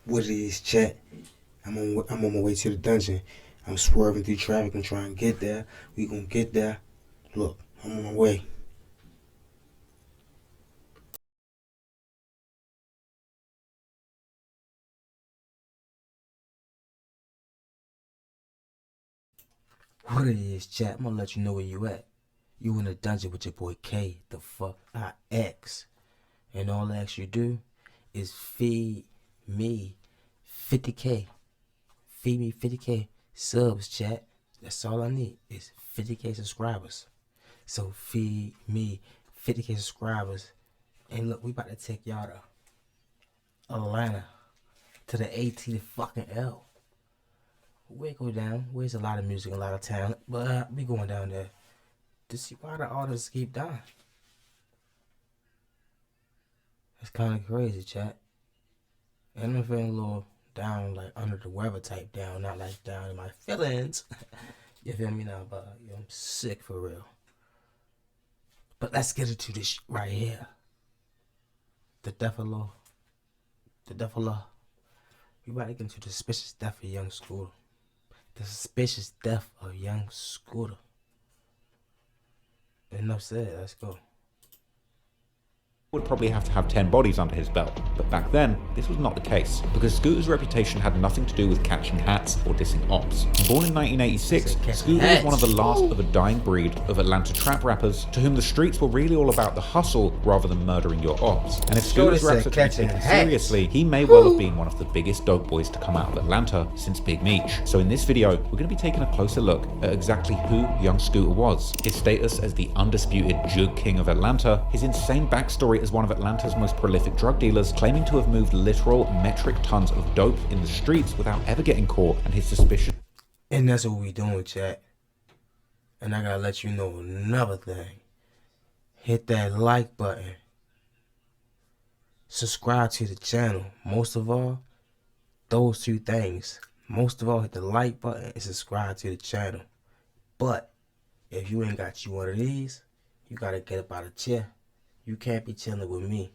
What it is, chat? I'm on my way to the dungeon. I'm swerving through traffic and trying to get there. We gonna get there. Look, I'm on my way. What it is, chat? I'm gonna let you know where you at. You in the dungeon with your boy K. The fuck I X. And all I ask you do is feed me 50K. Feed me 50K subs, chat. That's all I need is 50K subscribers. So feed me 50K subscribers. And look, we about to take y'all to Atlanta. To the A-T to fucking L. We go down. Where's a lot of music, a lot of talent. But we going down there to see why the artists keep dying. It's kind of crazy, chat. And I'm feeling a little down, like under the weather type down, not like down in my feelings. You feel me now? But I'm sick for real. But let's get into this right here. The death of law. The death of law. We about to get into the suspicious death of young Scooter. The suspicious death of young Scooter. Enough said, let's go. Would probably have to have 10 bodies under his belt, but back then, this was not the case, because Scooter's reputation had nothing to do with catching hats or dissing ops. Born in 1986, Scooter was one of the last of a dying breed of Atlanta trap rappers to whom the streets were really all about the hustle rather than murdering your ops. And if Scooter's raps are to be taken seriously, he may well have been one of the biggest dope boys to come out of Atlanta since Big Meech. So in this video, we're going to be taking a closer look at exactly who young Scooter was, his status as the undisputed Jug King of Atlanta, his insane backstory as one of Atlanta's most prolific drug dealers, claiming to have moved literal metric tons of dope in the streets without ever getting caught, and his suspicion. And that's what we doing, chat. And I gotta let you know another thing. Hit that like button. Subscribe to the channel. Most of all, those two things. Most of all, hit the like button and subscribe to the channel. But if you ain't got you one of these, you gotta get up out of the chair. You can't be chilling with me.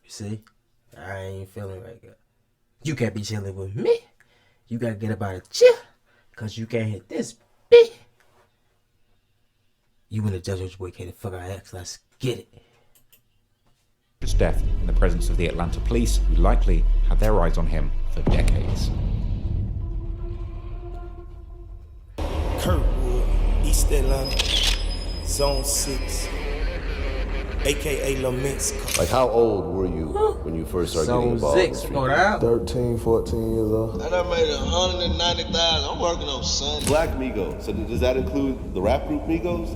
You see? I ain't feeling right good. You can't be chilling with me. You gotta get up out of the chair. Cause you can't hit this beat. You in the judge with your boy K the fuck I X. Let's get it. His death in the presence of the Atlanta police, who likely had their eyes on him for decades. Kirkwood, East Atlanta, Zone 6, aka Laments. Like, how old were you when you first started getting involved? Zone 6, go down. 13, 14 years old. And I made 190,000. I'm working on Sunday. Black Migos. So does that include the rap group Migos?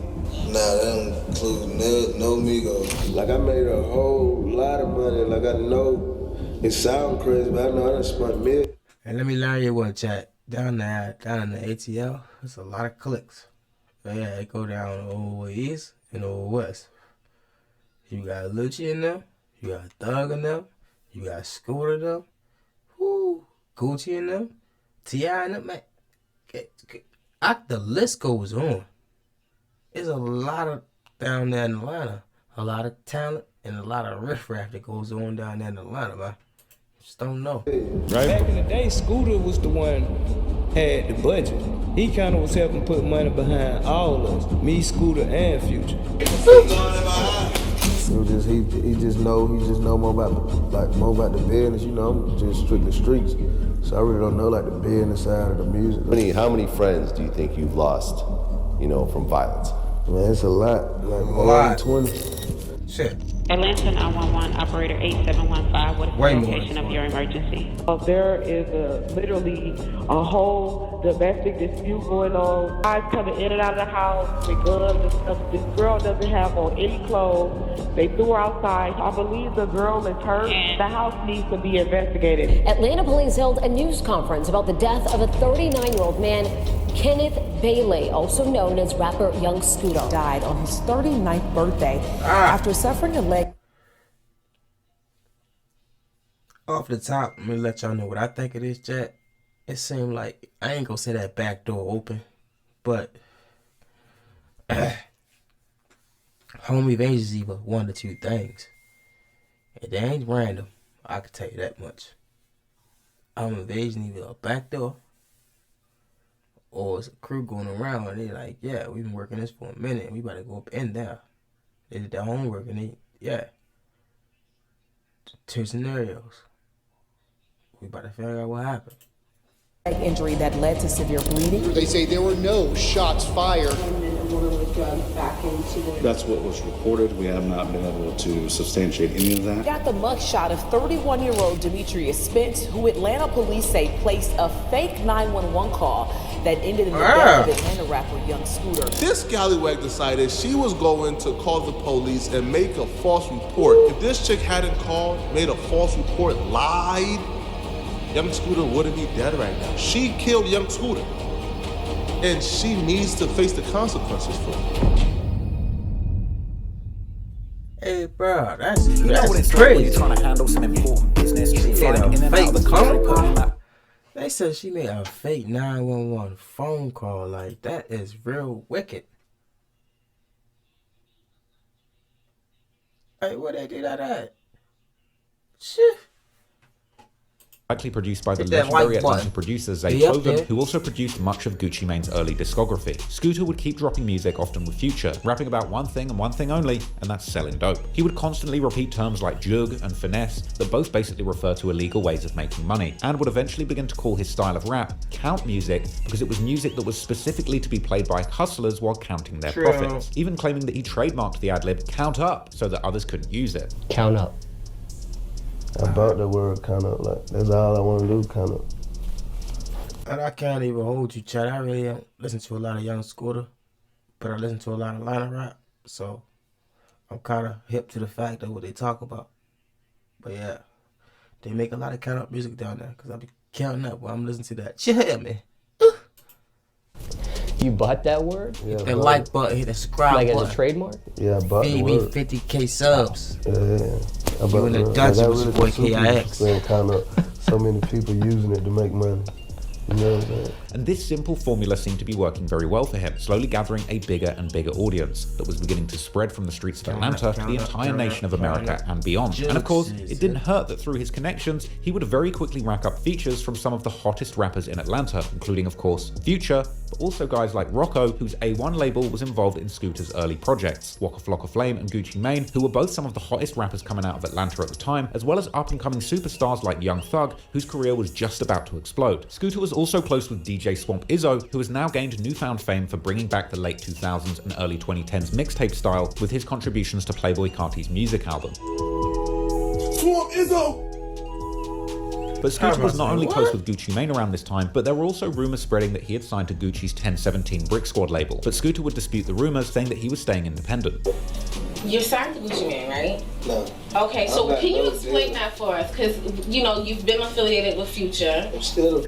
Nah, that don't include no Migos. Like, I made a whole lot of money. Like, I know it sounds crazy, but I know I done spent millions. And let me learn you one, chat. Down in the ATL, there's a lot of clicks. Yeah, it go down over east and over west. You got Lucci in them, you got Thug in them, you got Scooter in them, whoo, Gucci in them, T.I. in them, man. The list goes on. There's a lot of down there in Atlanta, a lot of talent and a lot of riffraff that goes on down there in Atlanta, man. Just don't know. Right. Back in the day, Scooter was the one had the budget. He kind of was helping put money behind all of us, me, Scooter, and Future. He just know more about the business. You know, I'm just strictly streets, so I really don't know like the business side of the music. How many friends do you think you've lost, you know, from violence? Man, it's a lot, like more than 20. Shit. Atlanta 911 operator 8715. What is the location of your emergency? There is literally a whole domestic dispute going on. Guys coming in and out of the house with guns and stuff. This girl doesn't have on any clothes. They threw her outside. I believe the girl is hurt. The house needs to be investigated. Atlanta police held a news conference about the death of a 39-year-old man, Kenneth Bailey, also known as rapper Young Scooter. Died on his 39th birthday after suffering a leg. Off the top, I'm gonna let y'all know what I think of this, chat. It seemed like, I ain't gonna say that back door open, but Home Revenge is either one of two things. And they ain't random, I can tell you that much. invasion either a back door or it's a crew going around and they're like, yeah, we've been working this for a minute. We about to go up in there. They did their homework and two scenarios. We about to figure out what happened. Injury that led to severe bleeding. They say there were no shots fired. That's what was reported. We have not been able to substantiate any of that. Got the mugshot of 31-year-old Demetrius Spence, who Atlanta police say placed a fake 911 call that ended in the death of Atlanta rapper Young Scooter. This scallywag decided she was going to call the police and make a false report. If this chick hadn't called, made a false report, lied, Young Scooter wouldn't be dead right now. She killed Young Scooter. And she needs to face the consequences for it. Hey, bro, that's you know what it's crazy. Like when you're trying to handle some important business. She's like in and out of the country. They said she made a fake 911 phone call. Like, that is real wicked. Hey, where they do that at? Shit. Likely produced by the legendary Atlanta producer Zaytoven, who also produced much of Gucci Mane's early discography. Scooter would keep dropping music, often with Future, rapping about one thing and one thing only, and that's selling dope. He would constantly repeat terms like jug and finesse that both basically refer to illegal ways of making money, and would eventually begin to call his style of rap count music because it was music that was specifically to be played by hustlers while counting their profits, even claiming that he trademarked the ad-lib count up so that others couldn't use it. Count up. I bought the word count up, like, that's all I want to do, count up. And I can't even hold you, Chad. I really don't listen to a lot of Young Scooter, but I listen to a lot of Atlanta rap, so I'm kind of hip to the fact of what they talk about. But yeah, they make a lot of count up music down there, because I be counting up while I'm listening to that. Yeah, man. You bought that word? Yeah, the like button, hit the subscribe like button. As a trademark? Yeah, I bought the word. Feed me 50K subs. Yeah. You in the dungeon with your boy KIX. Kind of so many people using it to make money. You know what I'm saying? And this simple formula seemed to be working very well for him, slowly gathering a bigger and bigger audience that was beginning to spread from the streets of Atlanta to the entire nation of America and beyond. And of course, it didn't hurt that through his connections, he would very quickly rack up features from some of the hottest rappers in Atlanta, including, of course, Future, but also guys like Rocco, whose A1 label was involved in Scooter's early projects, Waka Flocka Flame and Gucci Mane, who were both some of the hottest rappers coming out of Atlanta at the time, as well as up-and-coming superstars like Young Thug, whose career was just about to explode. Scooter was also close with DJ Swamp Izzo, who has now gained newfound fame for bringing back the late 2000s and early 2010s mixtape style with his contributions to Playboi Carti's music album. Swamp Izzo! But Scooter was not only close with Gucci Mane around this time, but there were also rumors spreading that he had signed to Gucci's 1017 Brick Squad label. But Scooter would dispute the rumors, saying that he was staying independent. You're signed to Gucci Mane, right? No. Okay, so can you explain that for us? Because, you know, you've been affiliated with Future. I'm still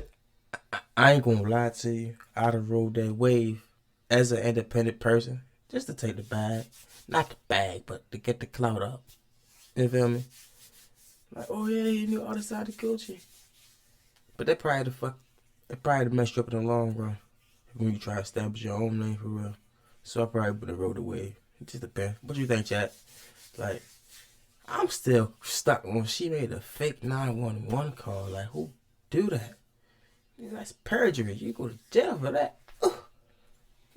I ain't gonna lie to you. I'd have rode that wave as an independent person just to take the bag. Not the bag, but to get the clout up. You feel me? Like, oh yeah, you knew all the side of Gucci. But they probably messed you up in the long run when you try to establish your own name for real. So I probably would have rode the wave. It just depends. What you think, Chad? Like, I'm still stuck on she made a fake 911 call. Like, who do that? That's perjury. You go to jail for that.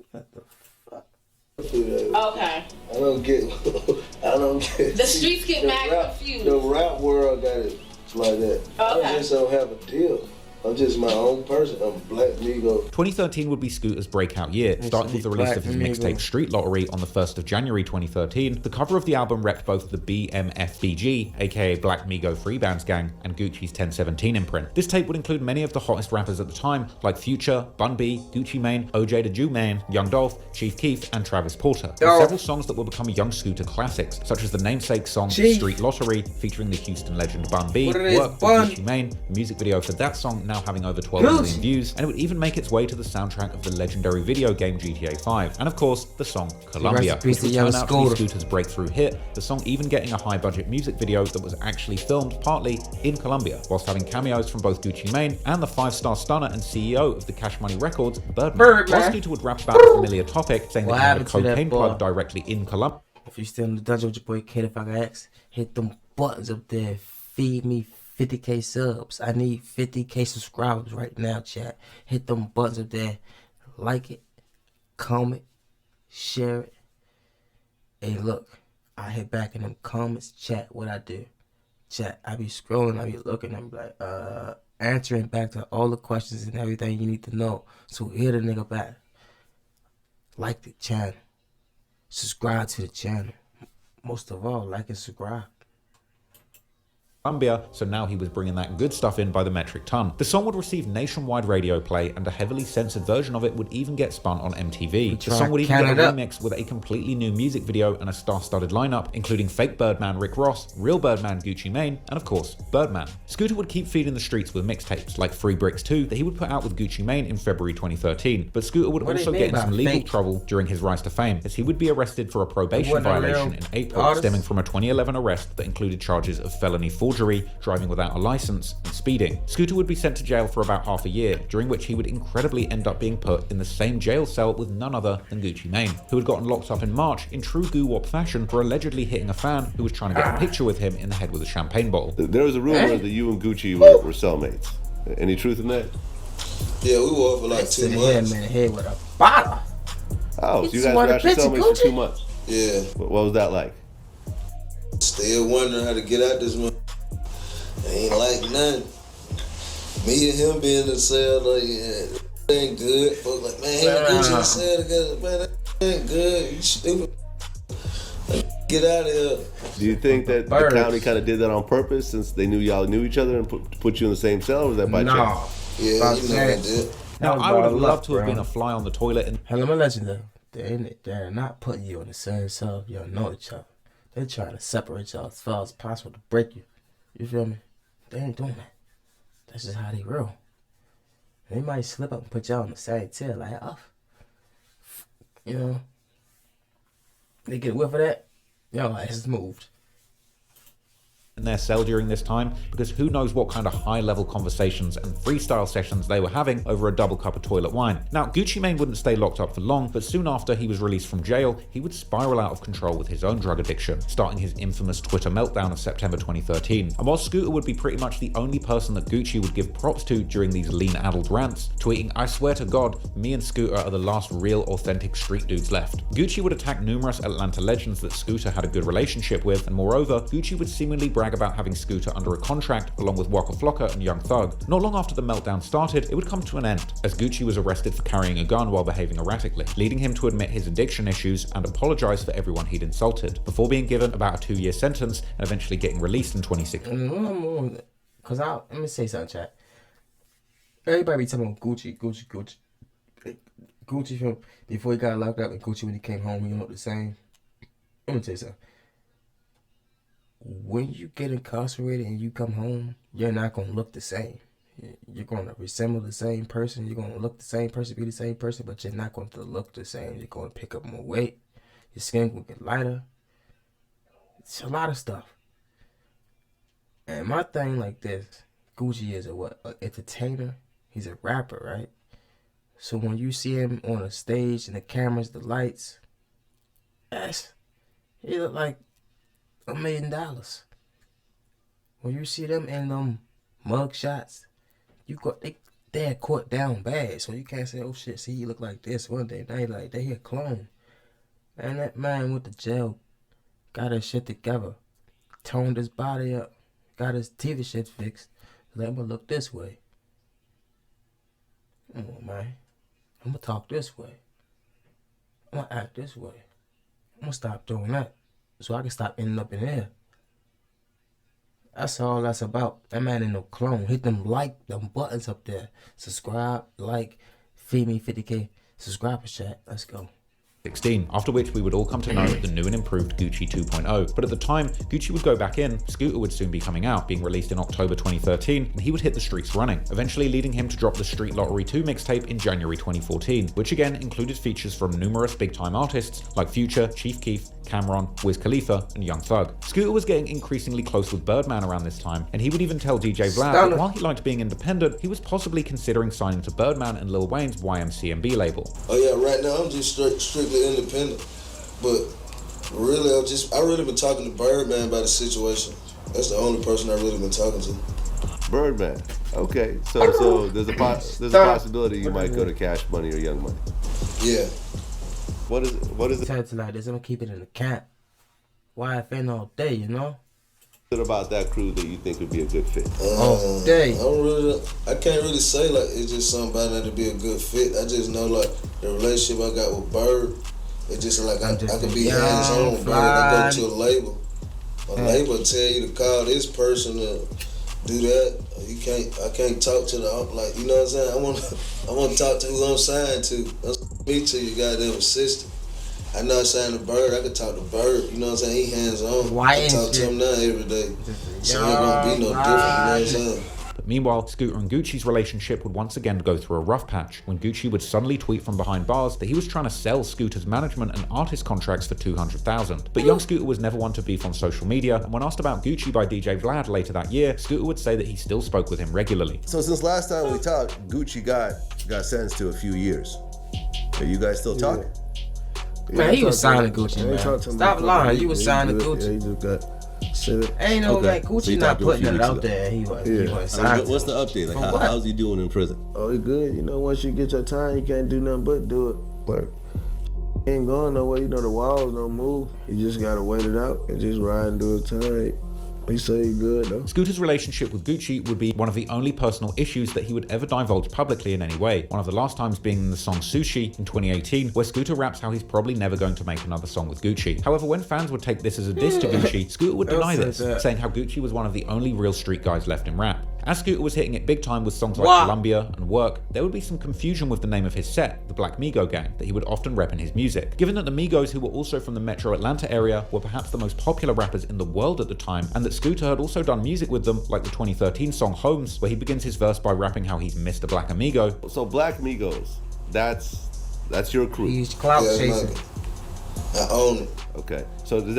What the fuck? Okay. I don't get. The streets get mad confused. The rap world got it like that. Okay. I just don't have a deal. I'm just my own person. I'm Black Migo. 2013 would be Scooter's breakout year, starting with the release of his mixtape Street Lottery on the 1st of January 2013. The cover of the album repped both the BMFBG, aka Black Migo Free Bands Gang, and Gucci's 1017 imprint. This tape would include many of the hottest rappers at the time, like Future, Bun B, Gucci Mane, OJ the Jew Man, Young Dolph, Chief Keef, and Travis Porter. With several songs that will become Young Scooter classics, such as the namesake song Street Lottery, featuring the Houston legend Bun B, work with Gucci Mane, the music video for that song now having over 12 million views, and it would even make its way to the soundtrack of the legendary video game GTA 5, and of course, the song Columbia, which would turn out to be Scooter's breakthrough hit, the song even getting a high-budget music video that was actually filmed partly in Colombia, whilst having cameos from both Gucci Mane and the 5-star stunner and CEO of the Cash Money Records, Birdman. While Scooter would rap about a familiar topic, saying that he had a cocaine plug directly in Colombia. If you're still in the dungeon with your boy KIX, hit them buttons up there. Feed me 50K subs. I need 50K subscribers right now, chat. Hit them buttons up there. Like it, comment, share it. Hey, look, I hit back in them comments, chat, what I do. Chat, I be scrolling, I be looking, I'm like, answering back to all the questions and everything you need to know. So hit a nigga back. Like the channel. Subscribe to the channel. Most of all, like and subscribe. Columbia, so now he was bringing that good stuff in by the metric ton. The song would receive nationwide radio play, and a heavily censored version of it would even get spun on MTV. The song would even get a remix with a completely new music video and a star-studded lineup, including fake Birdman Rick Ross, real Birdman Gucci Mane, and of course, Birdman. Scooter would keep feeding the streets with mixtapes, like Free Bricks 2 that he would put out with Gucci Mane in February 2013, but Scooter would also get in some legal trouble during his rise to fame, as he would be arrested for a probation violation in April, stemming from a 2011 arrest that included charges of felony forgery, driving without a license, and speeding. Scooter would be sent to jail for about half a year, during which he would incredibly end up being put in the same jail cell with none other than Gucci Mane, who had gotten locked up in March in true goo-wop fashion for allegedly hitting a fan who was trying to get a picture with him in the head with a champagne bottle. There was a rumor that you and Gucci were cellmates. Any truth in that? Yeah, we were for like 2 months. Man, head with a bottle. Oh, so you guys were actually cellmates for 2 months? Yeah. What was that like? Still wondering how to get out this month. Ain't like nothing. Me and him being in the cell, like, yeah, ain't good. Folks like, man, him and Gucci in the cell together, man, that ain't good. You stupid. Like, get out of here. Do you think that the county kind of did that on purpose, since they knew y'all knew each other and put you in the same cell, or was that by chance? Yeah, you know they did. Now, I would have loved to have been a fly on the toilet. And hey, let me let you know, they're not putting you in the same cell if y'all know each other. They're trying to separate y'all as far as possible to break you. You feel me? They ain't doing that. That's just how they roll. They might slip up and put y'all on the same tail, like, oh, you know. They get a whiff of that, y'all ass moved. In their cell during this time, because who knows what kind of high-level conversations and freestyle sessions they were having over a double cup of toilet wine. Now, Gucci Mane wouldn't stay locked up for long, but soon after he was released from jail, he would spiral out of control with his own drug addiction, starting his infamous Twitter meltdown of September 2013. And while Scooter would be pretty much the only person that Gucci would give props to during these lean-addled rants, tweeting, "I swear to God, me and Scooter are the last real, authentic street dudes left." Gucci would attack numerous Atlanta legends that Scooter had a good relationship with, and moreover, Gucci would seemingly brag about having Scooter under a contract along with Waka Flocka and Young Thug. Not long after the meltdown started, it would come to an end, as Gucci was arrested for carrying a gun while behaving erratically, leading him to admit his addiction issues and apologize for everyone he'd insulted, before being given about a 2-year sentence and eventually getting released in 2016. Cause let me say something, chat. Everybody be talking about Gucci. Gucci from before he got locked up, and Gucci when he came home, he looked the same. Let me tell you something. When you get incarcerated and you come home, you're not going to look the same. You're going to resemble the same person. You're going to look the same person, be the same person, but you're not going to look the same. You're going to pick up more weight. Your skin will get lighter. It's a lot of stuff. And my thing like this, Gucci is an entertainer. He's a rapper, right? So when you see him on a stage and the cameras, the lights, he look like $1 million. When you see them in them mug shots, they're caught down bad, so you can't say, oh shit, see he look like this one day. Now like they a clone. Man, that man went to jail, got his shit together, toned his body up, got his TV shit fixed. Let him look this way. Come on, man. I'm gonna talk this way. I'm gonna act this way. I'm gonna stop doing that, so I can stop ending up in here. That's all that's about. That man ain't no clone. Hit them buttons up there. Subscribe, like, feed me 50K subscribers, chat. Let's go. 16, after which we would all come to know the new and improved Gucci 2.0. But at the time, Gucci would go back in, Scooter would soon be coming out, being released in October 2013, and he would hit the streets running, eventually leading him to drop the Street Lottery 2 mixtape in January 2014, which again included features from numerous big-time artists like Future, Chief Keef, Cam'ron, Wiz Khalifa, and Young Thug. Scooter was getting increasingly close with Birdman around this time, and he would even tell DJ Vlad that while he liked being independent, he was possibly considering signing to Birdman and Lil Wayne's YMCMB label. Oh yeah, right now I'm just strictly independent. But really, I really been talking to Birdman about the situation. That's the only person I really been talking to. Birdman. Okay, so there's a possibility you might go to Cash Money or Young Money. Yeah. What is it? Tell it like this. I'm gonna keep it in the camp. YFN all day, you know. What about that crew that you think would be a good fit? All day. I can't really say like it's just somebody that would be a good fit. I just know like the relationship I got with Bird. It's just like I could be hands-on with Bird. I go to a label. A label tell you to call this person to do that. I can't talk to the like, you know what I'm saying? I want to talk to who I'm signed to. That's me to your goddamn assistant. I know I signed to Bird. I could talk to Bird. You know what I'm saying? He hands-on. I talk to him now every day. So it won't be no different. You know what I'm saying? But meanwhile, Scooter and Gucci's relationship would once again go through a rough patch when Gucci would suddenly tweet from behind bars that he was trying to sell Scooter's management and artist contracts for $200,000. But young Scooter was never one to beef on social media, and when asked about Gucci by DJ Vlad later that year, Scooter would say that he still spoke with him regularly. So since last time we talked, Gucci got sentenced to a few years. Are you guys still talking? Man, he was signing Gucci, man. Stop lying. You was signing Gucci. Yeah, he just got ain't no like Gucci not putting it out there. He was signing. What's the update? Like, how's he doing in prison? Oh, he good. You know, once you get your time, you can't do nothing but do it. But he ain't going nowhere. You know, the walls don't move. You just gotta wait it out and just ride and do it time. He say he good though. Scooter's relationship with Gucci would be one of the only personal issues that he would ever divulge publicly in any way. One of the last times being in the song Sushi in 2018, where Scooter raps how he's probably never going to make another song with Gucci. However, when fans would take this as a diss to Gucci, Scooter would deny this, saying how Gucci was one of the only real street guys left in rap. As Scooter was hitting it big time with songs like Columbia and Work, there would be some confusion with the name of his set, the Black Migo Gang, that he would often rep in his music. Given that the Migos, who were also from the metro Atlanta area, were perhaps the most popular rappers in the world at the time, and that Scooter had also done music with them, like the 2013 song Homes, where he begins his verse by rapping how he's Mr. Black Amigo. So Black Migos, that's your crew. He's clout chasing. I own it. Okay. So does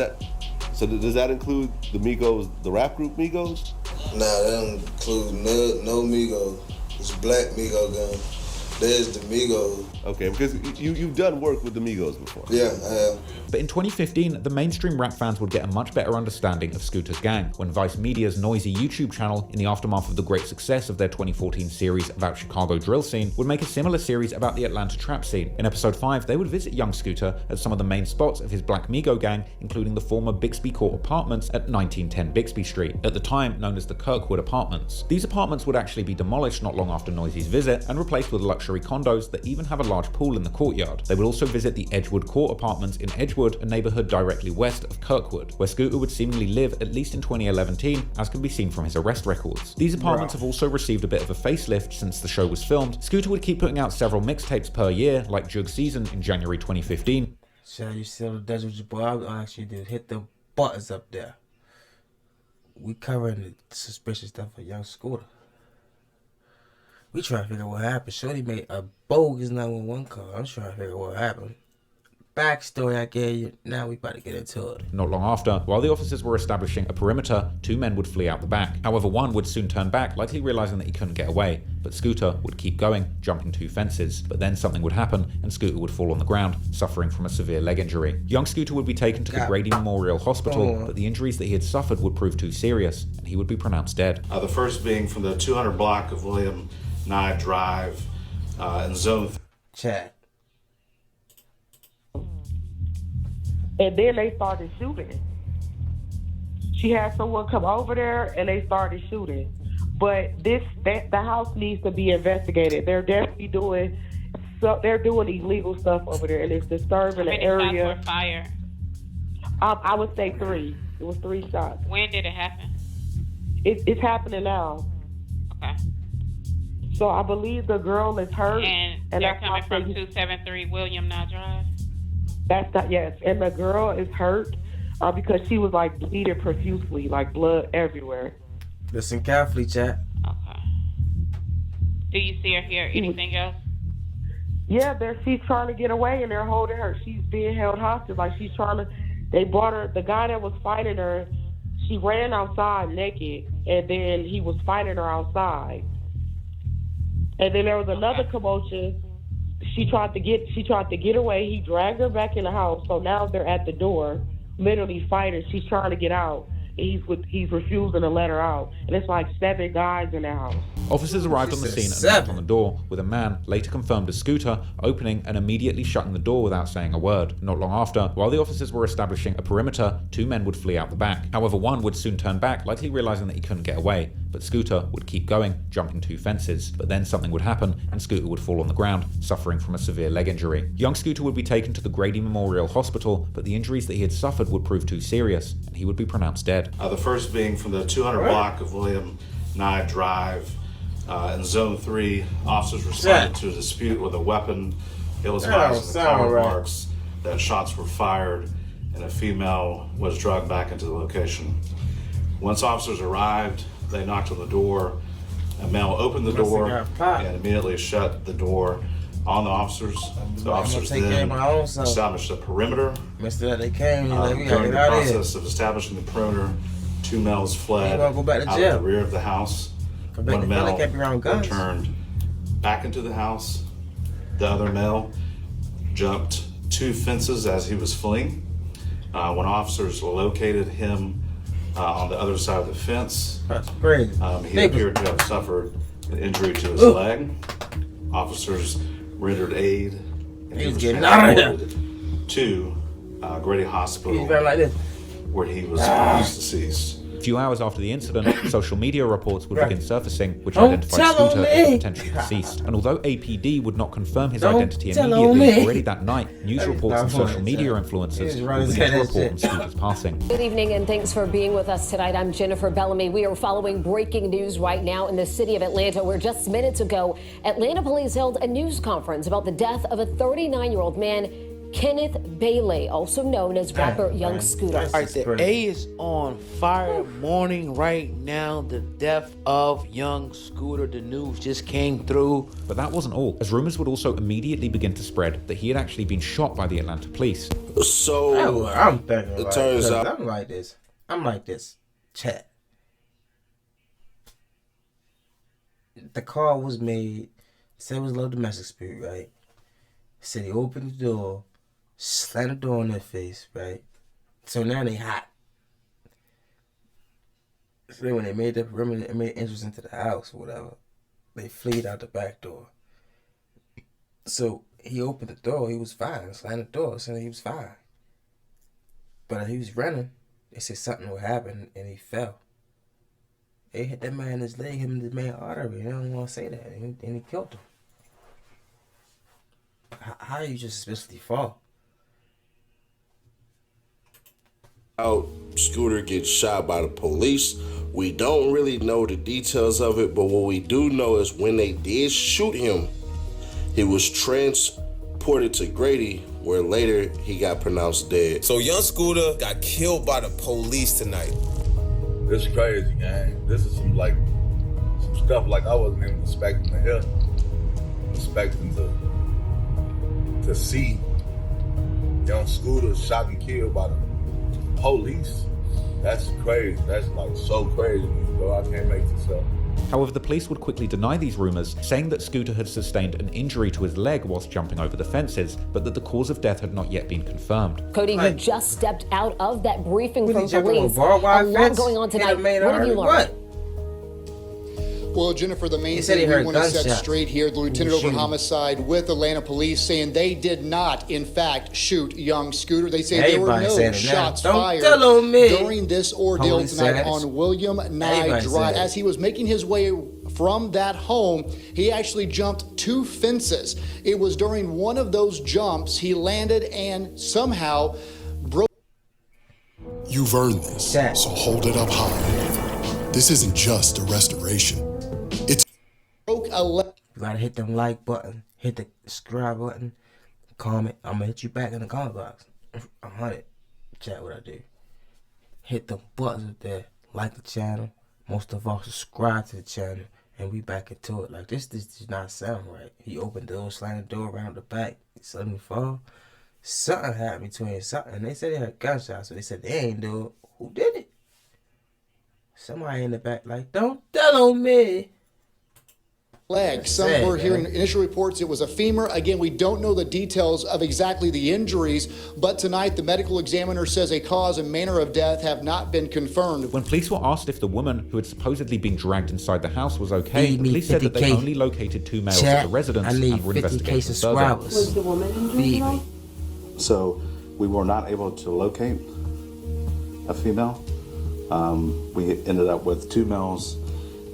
that include the Migos, the rap group Migos? Nah, that don't include no Migos. It's Black Migo Gang. There's the Migos. Okay, because you've done work with the Migos before. Yeah, I have. But in 2015, the mainstream rap fans would get a much better understanding of Scooter's gang when Vice Media's noisy YouTube channel, in the aftermath of the great success of their 2014 series about Chicago drill scene, would make a similar series about the Atlanta trap scene. In episode 5, they would visit young Scooter at some of the main spots of his Black Migo gang, including the former Bixby Court Apartments at 1910 Bixby Street, at the time known as the Kirkwood Apartments. These apartments would actually be demolished not long after Noisy's visit and replaced with luxury condos that even have a large pool in the courtyard. They would also visit the Edgewood Court Apartments in Edgewood, a neighborhood directly west of Kirkwood, where Scooter would seemingly live at least in 2011, as can be seen from his arrest records. These apartments have also received a bit of a facelift since the show was filmed. Scooter would keep putting out several mixtapes per year, like Jug Season in January 2015. So you still does with your boy? I actually did hit the buttons up there. We covering the suspicious stuff for young Scooter. We trying to figure out what happened. Shorty made a bogus 911 call. I'm trying to figure out what happened. Backstory I gave you, now we about to get into it. Not long after, while the officers were establishing a perimeter, 2 men would flee out the back. However, one would soon turn back, likely realizing that he couldn't get away. But Scooter would keep going, jumping 2 fences. But then something would happen, and Scooter would fall on the ground, suffering from a severe leg injury. Young Scooter would be taken to the Grady Memorial Hospital, but the injuries that he had suffered would prove too serious, and he would be pronounced dead. The first being from the 200 block of William Nye Drive in Zone. Chat. And then they started shooting. She had someone come over there and they started shooting. But the house needs to be investigated. They're definitely doing illegal stuff over there, and it's disturbing the area. How many shots were fired? I would say 3. It was 3 shots. When did it happen? It's happening now. Okay. So I believe the girl is hurt. And they're coming from 273 William Nye Drive? Yes. And the girl is hurt because she was like bleeding profusely, like blood everywhere. Listen carefully, chat. Okay. Do you see or hear anything else? Yeah, she's trying to get away and they're holding her. She's being held hostage. Like they brought her, the guy that was fighting her, she ran outside naked and then he was fighting her outside. And then there was another commotion. She tried to get away. He dragged her back in the house. So now they're at the door, literally fighting. She's trying to get out. he's refusing to let her out. And it's like 7 guys in the house. Officers arrived on the scene and knocked on the door, with a man, later confirmed as Scooter, opening and immediately shutting the door without saying a word. Not long after, while the officers were establishing a perimeter, 2 men would flee out the back. However, one would soon turn back, likely realizing that he couldn't get away. But Scooter would keep going, jumping 2 fences. But then something would happen, and Scooter would fall on the ground, suffering from a severe leg injury. Young Scooter would be taken to the Grady Memorial Hospital, but the injuries that he had suffered would prove too serious, and he would be pronounced dead. The first being from the 200 block of William Nye Drive. In Zone 3, officers responded to a dispute with a weapon. It was advised in the car remarks that shots were fired and a female was dragged back into the location. Once officers arrived, they knocked on the door. A male opened the door and immediately shut the door on the officers. The officers then established a perimeter. During the process of establishing the perimeter, 2 males fled out of the rear of the house. One male returned back into the house. The other male jumped 2 fences as he was fleeing. When officers located him on the other side of the fence, he appeared to have suffered an injury to his leg. Officers rendered aid and he was transported to Grady Hospital where he was pronounced deceased. A few hours after the incident, social media reports would begin surfacing, which identified Scooter as potentially deceased. And although APD would not confirm his identity immediately, already that night, news reports and social media influencers would begin to report on Scooter's passing. Good evening and thanks for being with us tonight. I'm Jennifer Bellamy. We are following breaking news right now in the city of Atlanta, where just minutes ago, Atlanta police held a news conference about the death of a 39-year-old man, Kenneth Bailey, also known as rapper Young Scooter. All right, the A is on fire morning right now. The death of Young Scooter. The news just came through. But that wasn't all, as rumors would also immediately begin to spread that he had actually been shot by the Atlanta police. So I'm thinking, it turns out I'm like this. Chat. The call was made. Said it was a little domestic dispute, right? Said he opened the door, slammed the door in their face, right? So now they hot. So then when they made the perimeter, it made entrance into the house or whatever, they fled out the back door. So he opened the door, he was fine. Slammed the door, so he was fine. But he was running. They said something would happen, and he fell. They hit that man in his leg, him in the main artery. They don't want to say that, and he killed him. How you just especially fall? Out, Scooter gets shot by the police. We don't really know the details of it, but what we do know is when they did shoot him, he was transported to Grady, where later he got pronounced dead. So Young Scooter got killed by the police tonight. This is crazy, gang. This is some stuff like I wasn't even expecting to hear. Expecting to see Young Scooter shot and killed by the police. That's crazy. That's like so crazy, bro. I can't make this up. However, the police would quickly deny these rumors, saying that Scooter had sustained an injury to his leg whilst jumping over the fences, but that the cause of death had not yet been confirmed. Cody, who just stepped out of that briefing from police. A lot going on tonight. What have you learned? Well, Jennifer, the main thing we want to set straight here, the lieutenant over homicide with Atlanta police saying they did not, in fact, shoot Young Scooter. They say there were no shots fired during this ordeal tonight on William Nye Drive. As he was making his way from that home, he actually jumped 2 fences. It was during one of those jumps he landed and somehow broke. You've earned this, so hold it up high. This isn't just a restoration. You gotta hit the like button, hit the subscribe button, comment. I'm gonna hit you back in the comment box. 100. Chat what I do. Hit the buttons up there, like the channel. Most of all, subscribe to the channel, and we back into it. Like this does not sound right. He opened the door, slammed the door around the back, he suddenly fall. Something happened between something. They said they heard gunshots, so they said they ain't do it. Who did it? Somebody in the back like, don't tell on me. leg. Some were hearing initial reports it was a femur. Again, we don't know the details of exactly the injuries, but tonight the medical examiner says a cause and manner of death have not been confirmed. When police were asked if the woman who had supposedly been dragged inside the house was okay, the police said that they only located 2 males at the residence and were investigating further. Was the woman injured? So we were not able to locate a female. We ended up with 2 males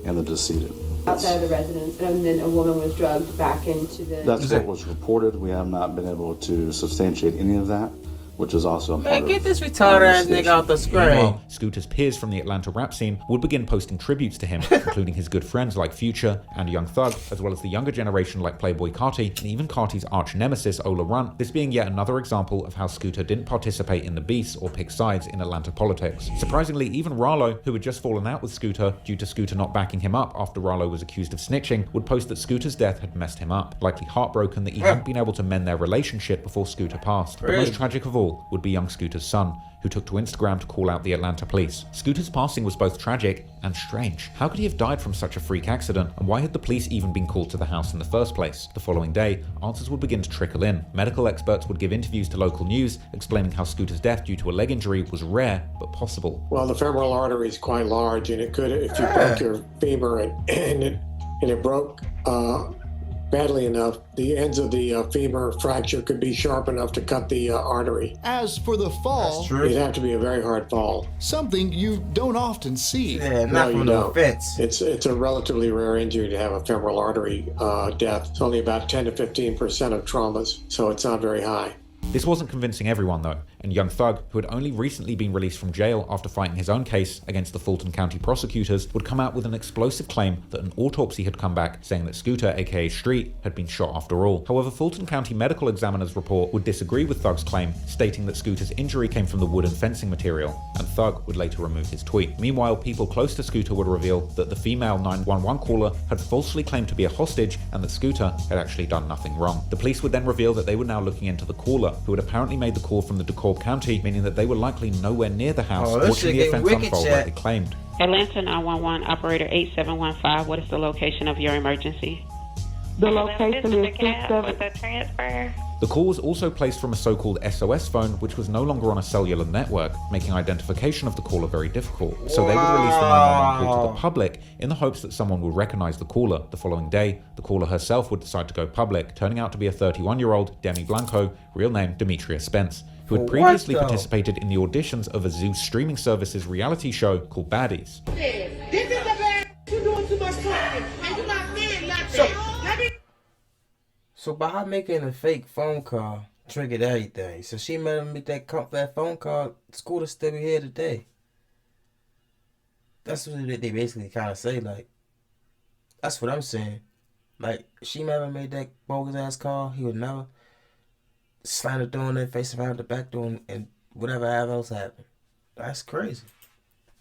and the decedent. Outside of the residence, and then a woman was drugged back into the... That's what was reported. We have not been able to substantiate any of that, which is also a part Man, get this retarded ass nigga out the screen. Meanwhile, Scooter's peers from the Atlanta rap scene would begin posting tributes to him, including his good friends like Future and Young Thug, as well as the younger generation like Playboy Carti, and even Carti's arch nemesis Ola Runt, this being yet another example of how Scooter didn't participate in the beefs or pick sides in Atlanta politics. Surprisingly, even Rallo, who had just fallen out with Scooter due to Scooter not backing him up after Rallo was accused of snitching, would post that Scooter's death had messed him up, likely heartbroken that he hadn't been able to mend their relationship before Scooter passed. But most tragic of all would be young Scooter's son, who took to Instagram to call out the Atlanta police. Scooter's passing was both tragic and strange. How could he have died from such a freak accident, and why had the police even been called to the house in the first place? The following day, answers would begin to trickle in. Medical experts would give interviews to local news, explaining how Scooter's death due to a leg injury was rare but possible. Well, the femoral artery is quite large, and it could, if you broke your femur and it broke badly enough, the ends of the femur fracture could be sharp enough to cut the artery. As for the fall, It'd have to be a very hard fall. something you don't often see. Yeah, No, not you from the don't. fence. It's a relatively rare injury to have a femoral artery death. It's only about 10 to 15% of traumas, so it's not very high. This wasn't convincing everyone though, and Young Thug, who had only recently been released from jail after fighting his own case against the Fulton County prosecutors, would come out with an explosive claim that an autopsy had come back saying that Scooter, aka Street, had been shot after all. However, Fulton County medical examiner's report would disagree with Thug's claim, stating that Scooter's injury came from the wood and fencing material, and Thug would later remove his tweet. Meanwhile, people close to Scooter would reveal that the female 911 caller had falsely claimed to be a hostage and that Scooter had actually done nothing wrong. The police would then reveal that they were now looking into the caller, who had apparently made the call from the DeKalb County, meaning that they were likely nowhere near the house watching the offense unfold like they claimed. Atlanta 911, operator 8715, what is the location of your emergency? The location is 67. With the transfer. The call was also placed from a so-called SOS phone, which was no longer on a cellular network, making identification of the caller very difficult. So they would release the 911 call to the public in the hopes that someone would recognize the caller. The following day, the caller herself would decide to go public, turning out to be a 31-year-old Demi Blanco, real name Demetria Spence, who had previously participated in the auditions of a Zeus streaming services reality show called Baddies. This is the bad. You're doing too much talking, and you're not saying nothing. So by her making a fake phone call, triggered everything. So she made him make that phone call, Scooter still be here today. That's what they basically kind of say, like, that's what I'm saying. Like, she never made that bogus ass call, he would never slam the door in their face around the back door and whatever else happened. That's crazy.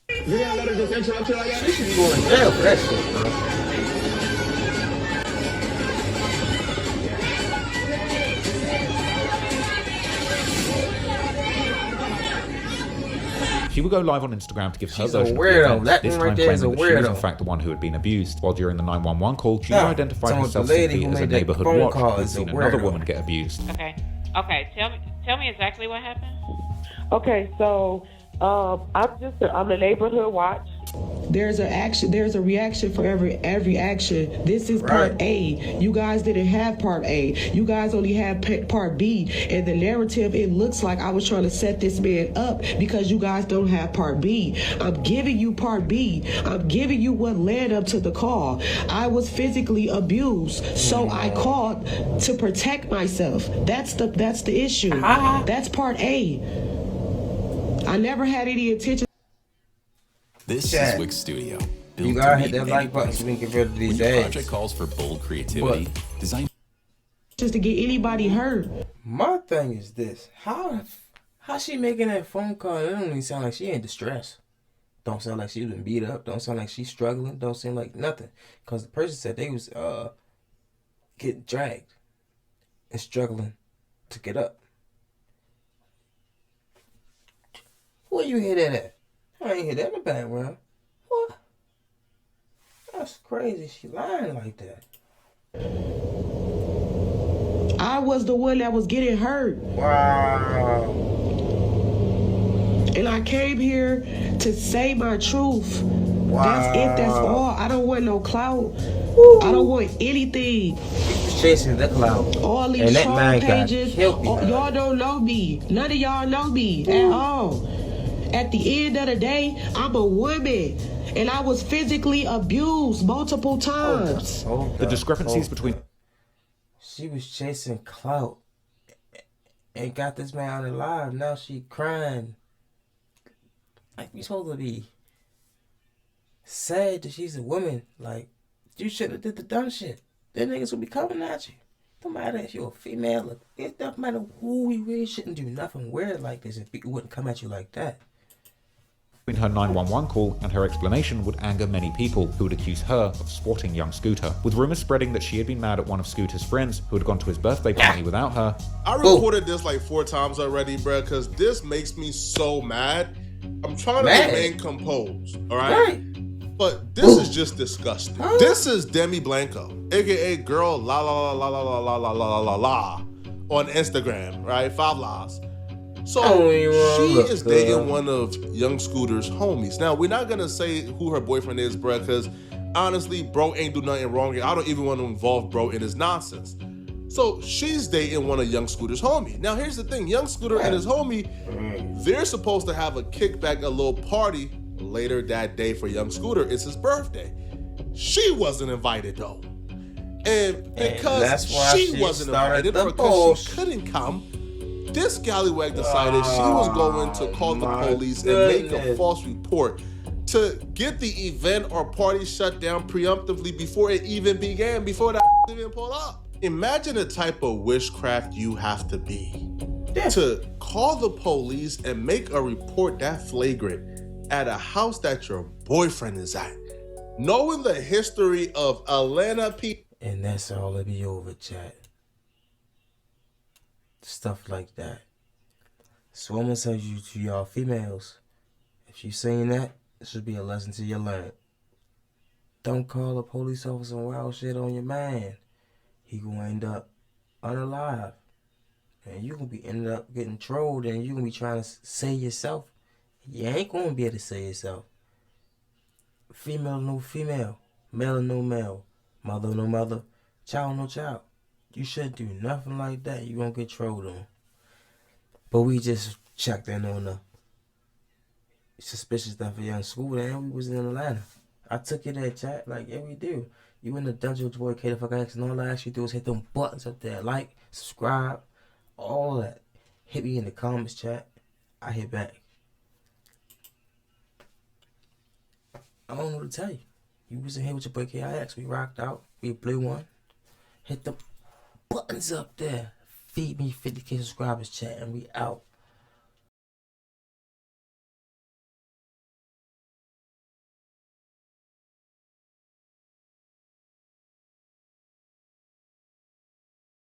You gotta let her just interrupt you like that? She should be going to jail for that shit, bro. She would go live on Instagram to give her She's a version of the weirdo. events, That this one time right there is a claiming that she was in weirdo. fact the one who had been abused, while during the 911 call, she Yeah, identified someone herself the lady simply who as a made that neighborhood phone watch call who had is a seen another weirdo. woman get abused. Okay. Tell me exactly what happened. Okay, so I'm the neighborhood watch. There's a reaction for every action. This is part A. You guys didn't have part A. You guys only had part B. And the narrative, it looks like I was trying to set this man up because you guys don't have part B. I'm giving you part B. I'm giving you what led up to the call. I was physically abused, so I called to protect myself. That's the issue. That's part A. I never had any intention. This Chat. is Wix Studio. You gotta hit that like button so we can get rid of these When your ads. project calls for bold creativity, design Just to get anybody hurt. My thing is this: how she making that phone call? It don't even sound like she in distress. Don't sound like she been beat up. Don't sound like she's struggling. Don't seem like nothing. Cause the person said they was getting dragged and struggling to get up. Where you hear that at? I ain't hear that in the background. What? That's crazy. She lying like that. I was the one that was getting hurt. Wow. And I came here to say my truth. Wow. That's it. That's all. I don't want no clout. I don't want anything. Chasing the clout. All these troll pages. Y'all don't know me. None of y'all know me at all. At the end of the day, I'm a woman. And I was physically abused multiple times. The discrepancies between... She was chasing clout and got this man out alive. Now she crying. Like, we supposed to be sad that she's a woman. Like, you should have did the dumb shit. Them niggas will be coming at you. Don't matter if you're a female. It doesn't matter who. We really shouldn't do nothing weird like this if people wouldn't come at you like that. Between her 911 call and her explanation would anger many people who would accuse her of swatting young Scooter, with rumors spreading that she had been mad at one of Scooter's friends who had gone to his birthday party without her. I reported this like 4 times already, bruh, because this makes me so mad. I'm trying to remain composed, all right? But this is just disgusting. This is Demi Blanco, aka Girl La La La La La La La La La La on Instagram, right? 5 Lives. So she is dating one of young Scooter's homies. Now, we're not gonna say who her boyfriend is, bruh, because honestly, bro ain't do nothing wrong. I don't even want to involve bro in his nonsense. So she's dating one of young Scooter's homie. Now, here's the thing. Young Scooter and his homie, they're supposed to have a kickback, a little party later that day for young Scooter. It's his birthday. She wasn't invited, though. And because she wasn't invited because she couldn't come, this scallywag decided she was going to call the police and make a false report to get the event or party shut down preemptively before it even began, before that even pulled up. Imagine the type of witchcraft you have to be to call the police and make a report that flagrant at a house that your boyfriend is at, knowing the history of Atlanta P. And that's all it be over, chat. Stuff like that. So I'm gonna tell you to y'all females, if you saying that, it should be a lesson to you learn. Don't call a police officer and wild shit on your man. He gonna end up unalive. And you gonna be ended up getting trolled and you gonna be trying to say yourself. You ain't gonna be able to say yourself. Female no female. Male no male. Mother no mother. Child no child. You shouldn't do nothing like that. You gonna get trolled on. But we just checked in on the suspicious stuff of young Scooter and we was in Atlanta. I took it there, chat. Like, yeah, we do. You in the dungeon with your boy K the fuck X, and all I ask you to do is hit them buttons up there. Like, subscribe, all that. Hit me in the comments, chat. I hit back. I don't know what to tell you. You was in here with your boy KIX. We rocked out. We blew one. Hit the buttons up there. Feed me 50K subscribers, chat, and we out.